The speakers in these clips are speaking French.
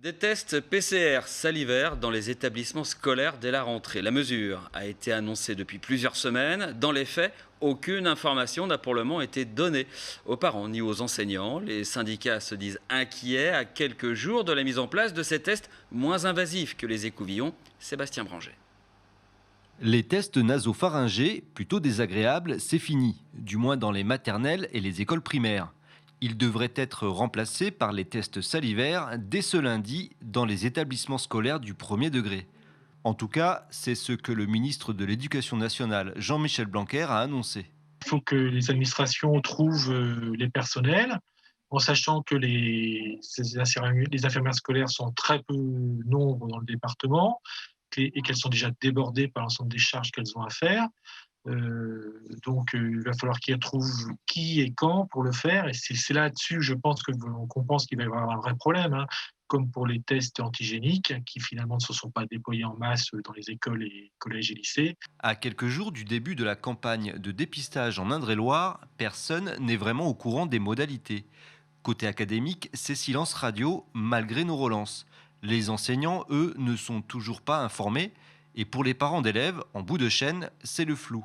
Des tests PCR salivaires dans les établissements scolaires dès la rentrée. La mesure a été annoncée depuis plusieurs semaines. Dans les faits, aucune information n'a pour le moment été donnée aux parents ni aux enseignants. Les syndicats se disent inquiets à quelques jours de la mise en place de ces tests moins invasifs que les écouvillons. Sébastien Branger. Les tests nasopharyngés, plutôt désagréables, c'est fini, du moins dans les maternelles et les écoles primaires. Ils devraient être remplacés par les tests salivaires dès ce lundi dans les établissements scolaires du premier degré. En tout cas, c'est ce que le ministre de l'Éducation nationale, Jean-Michel Blanquer, a annoncé. Il faut que les administrations trouvent les personnels, en sachant que les infirmières scolaires sont très peu nombre dans le département et qu'elles sont déjà débordées par l'ensemble des charges qu'elles ont à faire. Il va falloir qu'ils retrouvent qui et quand pour le faire. Et c'est là-dessus, je pense qu'on pense qu'il va y avoir un vrai problème, hein, comme pour les tests antigéniques, qui finalement ne se sont pas déployés en masse dans les écoles et collèges et lycées. À quelques jours du début de la campagne de dépistage en Indre-et-Loire, personne n'est vraiment au courant des modalités. Côté académique, c'est silence radio malgré nos relances. Les enseignants, eux, ne sont toujours pas informés. Et pour les parents d'élèves, en bout de chaîne, c'est le flou.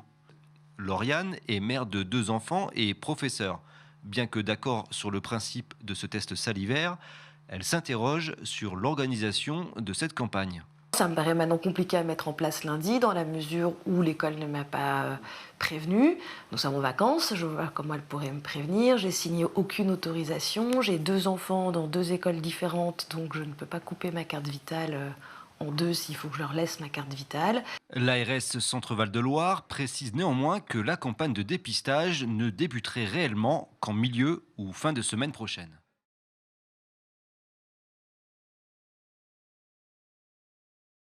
Lauriane est mère de 2 enfants et professeure. Bien que d'accord sur le principe de ce test salivaire, elle s'interroge sur l'organisation de cette campagne. Ça me paraît maintenant compliqué à mettre en place lundi, dans la mesure où l'école ne m'a pas prévenue. Nous sommes en vacances, je vois comment elle pourrait me prévenir. J'ai signé aucune autorisation. J'ai 2 enfants dans 2 écoles différentes, donc je ne peux pas couper ma carte vitale en deux s'il faut que je leur laisse ma carte vitale. L'ARS Centre-Val de Loire précise néanmoins que la campagne de dépistage ne débuterait réellement qu'en milieu ou fin de semaine prochaine.